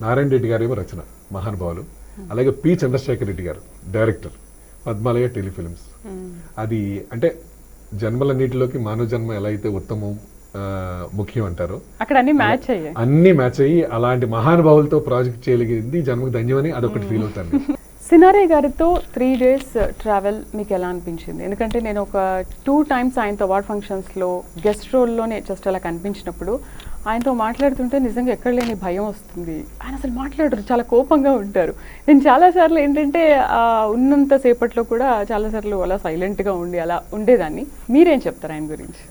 నారాయణ రెడ్డి గారు ఏమో రచన, మహానుభావులు. అలాగే పి చంద్రశేఖర్ రెడ్డి గారు డైరెక్టర్, పద్మాలయ టెలిఫిల్మ్స్. అది అంటే జన్మలన్నిటిలోకి మానవ జన్మ ఎలా అయితే ఉత్తమం ముఖ్యం అంటారో అక్కడ అన్ని మ్యాచ్ అయ్యి అలాంటి మహానుభావులతో ప్రాజెక్ట్ చేయగలిగింది జన్మకు ధన్యమని అదొకటి ఫీల్ అవుతాను. సినారే గారితో 3 days ట్రావెల్ మీకు ఎలా అనిపించింది? ఎందుకంటే నేను ఒక 2 times ఆయనతో అవార్డ్ ఫంక్షన్స్లో గెస్ట్ రోల్లోనే జస్ట్ అలా కనిపించినప్పుడు ఆయనతో మాట్లాడుతుంటే నిజంగా ఎక్కడ లేని భయం వస్తుంది. ఆయన అసలు మాట్లాడరు, చాలా కోపంగా ఉంటారు. నేను చాలాసార్లు ఏంటంటే ఉన్నంత సేపట్లో కూడా చాలాసార్లు అలా సైలెంట్గా ఉండి అలా ఉండేదాన్ని. మీరేం చెప్తారు ఆయన గురించి?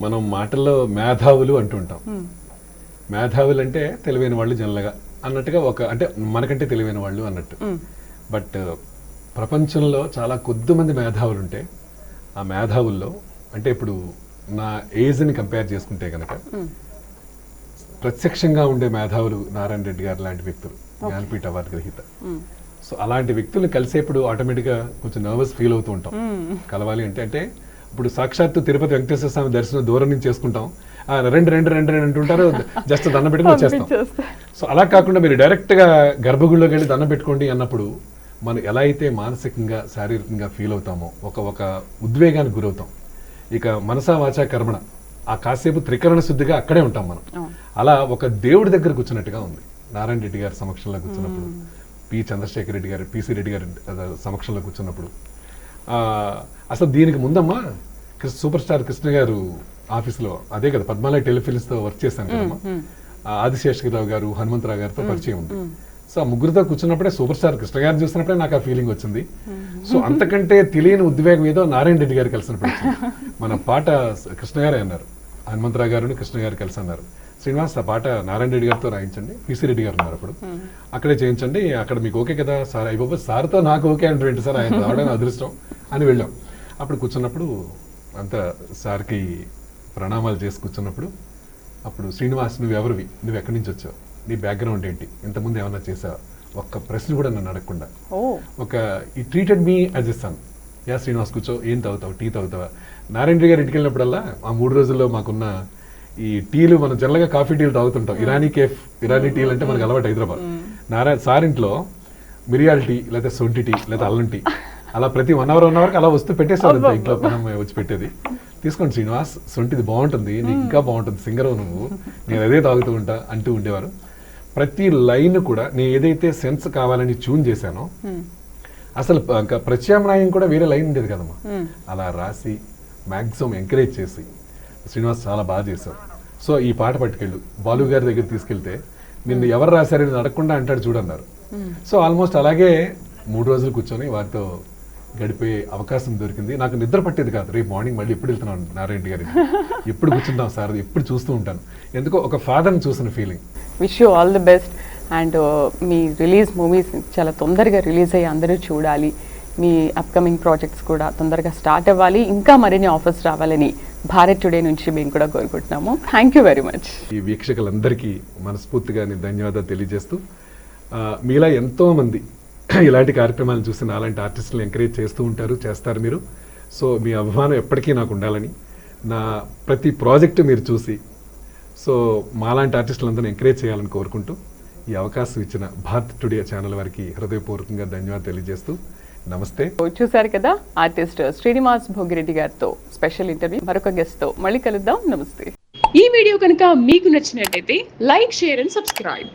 మనం మాటల్లో మేధావులు అంటుంటాం. మేధావులు అంటే తెలివైన వాళ్ళు జనరల్గా అన్నట్టుగా, ఒక అంటే మనకంటే తెలివైన వాళ్ళు అన్నట్టు. బట్ ప్రపంచంలో చాలా కొద్దిమంది మేధావులు ఉంటే ఆ మేధావుల్లో అంటే ఇప్పుడు నా ఏజ్ని కంపేర్ చేసుకుంటే కనుక ప్రత్యక్షంగా ఉండే మేధావులు నారాయణ రెడ్డి గారు లాంటి వ్యక్తులు, జ్ఞానపీఠ అవార్డు గ్రహీత. సో అలాంటి వ్యక్తులు కలిసేప్పుడు ఆటోమేటిక్గా కొంచెం నర్వస్ ఫీల్ అవుతూ ఉంటాం. కలవాలి అంటే ఇప్పుడు సాక్షాత్తు తిరుపతి వెంకటేశ్వర స్వామి దర్శనం దూరం నుంచి చేసుకుంటాం, రెండు అంటుంటారు, జస్ట్ దండం పెట్టుకుని వచ్చేస్తాం. సో అలా కాకుండా మీరు డైరెక్ట్గా గర్భగుడిలోకి వెళ్ళి దండం పెట్టుకోండి అన్నప్పుడు మనం ఎలా అయితే మానసికంగా శారీరకంగా ఫీల్ అవుతామో, ఒక ఉద్వేగానికి గురవుతాం. ఇక మనసా వాచా కర్మణ ఆ కాసేపు త్రికరణ శుద్ధిగా అక్కడే ఉంటాం మనం. అలా ఒక దేవుడి దగ్గర కూర్చున్నట్టుగా ఉంది నారాయణ రెడ్డి గారి సమక్షంలో కూర్చున్నప్పుడు, పి చంద్రశేఖర్ రెడ్డి గారు, పిసి రెడ్డి గారి సమక్షంలో కూర్చున్నప్పుడు. అసలు దీనికి ముందమ్మా సూపర్ స్టార్ కృష్ణ గారు ఆఫీస్లో అదే కదా పద్మాలయ టెలిఫిల్మ్స్తో వర్క్ చేశాను కదమ్మా. ఆదిశేషగిరిరావు గారు, హనుమంతరావు గారితో పరిచయం ఉంది. సో ఆ ముగ్గురితో కూర్చున్నప్పుడే సూపర్ స్టార్ కృష్ణ గారిని చూసినప్పుడే నాకు ఆ ఫీలింగ్ వచ్చింది. సో అంతకంటే తెలియని ఉద్వేగం ఏదో నారాయణ రెడ్డి గారు కలిసినప్పుడు మన పాట కృష్ణ గారే అన్నారు, హనుమంతరావు గారు కృష్ణ గారు కలిసి అన్నారు, శ్రీనివాస్ ఆ పాట నారాయణ రెడ్డి గారితో రాయించండి, పిసి రెడ్డి గారు ఉన్నారు అప్పుడు, అక్కడే చేయించండి, అక్కడ మీకు ఓకే కదా సార్. అయిపోయి సార్తో నాకు ఓకే అంటే సార్, ఆయన రావడానికి అదృష్టం అని వెళ్ళాం. అప్పుడు కూర్చున్నప్పుడు అంత సార్కి ప్రణామాలు చేసి కూర్చున్నప్పుడు అప్పుడు శ్రీనివాస్ నువ్వు ఎవరివి, నువ్వు ఎక్కడి నుంచి వచ్చావు, నీ బ్యాక్గ్రౌండ్ ఏంటి, ఇంతకుముందు ఏమన్నా చేసావా, ఒక్క ప్రశ్న కూడా నన్ను అడగకుండా ఈ treated me as a son. యా శ్రీనివాస్ కూర్చో, ఏం తాగుతావు, టీ తాగుతావా. నారాయణ రెడ్డి గారు ఇంటికి వెళ్ళినప్పుడల్లా ఆ 3 రోజుల్లో మాకున్న ఈ టీలు, మనం జనరల్గా కాఫీ టీలు తాగుతుంటాం, ఇరానీ టీలు అంటే మనకు అలవాటు హైదరాబాద్. నారాయణ సార్ ఇంట్లో మిరియాల టీ లేదా సొంటి టీ లేదా అల్లం టీ అలా ప్రతి 1 hour అలా వస్తూ పెట్టేసాడు ఇంట్లో మనం వచ్చి పెట్టేది. తీసుకోండి శ్రీనివాస్, సొంటిది బాగుంటుంది, నీకు ఇంకా బాగుంటుంది, సింగర్ నువ్వు, నేను అదే తాగుతూ ఉంటా అంటూ ఉండేవారు. ప్రతి లైన్ కూడా నేను ఏదైతే సెన్స్ కావాలని ట్యూన్ చేశానో, అసలు ప్రత్యామ్నాయం కూడా వేరే లైన్ ఉండేది కదమ్మా, అలా రాసి మ్యాక్సిమం ఎంకరేజ్ చేసి శ్రీనివాస్ చాలా బాగా చేశావు, సో ఈ పాట పట్టుకెళ్ళు, బాలు గారి దగ్గర తీసుకెళ్తే నిన్ను ఎవరు రాశారని అడగకుండా అంటాడు చూడన్నారు. సో ఆల్మోస్ట్ అలాగే 3 రోజులు కూర్చొని వారితో గడిపే అవకాశం దొరికింది. నాకు నిద్ర పట్టేది కాదు, రేపు మార్నింగ్ మళ్ళీ ఎప్పుడు వెళ్తున్నాను నారాయణ గారి, ఎప్పుడు కూర్చుంటాం సార్, ఎప్పుడు చూస్తూ ఉంటాను, ఎందుకో ఒక ఫాదర్ని చూసిన feeling. Wish you all the best. And me release movies చాలా తొందరగా రిలీజ్ అయ్యి అందరూ చూడాలి, మీ అప్కమింగ్ ప్రాజెక్ట్స్ కూడా తొందరగా స్టార్ట్ అవ్వాలి, ఇంకా మరిన్ని ఆఫర్స్ రావాలని భారత్ టుడే నుంచి మేము కూడా కోరుకుంటున్నాము. Thank you very much. ఈ వీక్షకులందరికీ మనస్ఫూర్తిగా నేను ధన్యవాదాలు తెలియజేస్తూ, మీలా ఎంతోమంది ఇలాంటి కార్యక్రమాలను చూసి అలాంటి ఆర్టిస్టులను ఎంకరేజ్ చేస్తూ ఉంటారు, చేస్తారు మీరు. సో మీ అభిమానం ఎప్పటికీ నాకు ఉండాలని, నా ప్రతి ప్రాజెక్టు మీరు చూసి సో మాలాంటి ఆర్టిస్టులందరినీ ఎంకరేజ్ చేయాలని కోరుకుంటూ, ఈ అవకాశం ఇచ్చిన భారత్ టుడే ఛానల్ వారికి హృదయపూర్వకంగా ధన్యవాదాలు తెలియజేస్తూ నమస్తే. చూసారు కదా ఆర్టిస్ట్ శ్రీనివాస్ భోగిరెడ్డి గారితో స్పెషల్ ఇంటర్వ్యూ. మరొక గెస్ట్ తో మళ్ళీ కలుద్దాం. నమస్తే. ఈ వీడియో కనుక మీకు నచ్చినట్లయితే లైక్, షేర్ అండ్ సబ్స్క్రైబ్.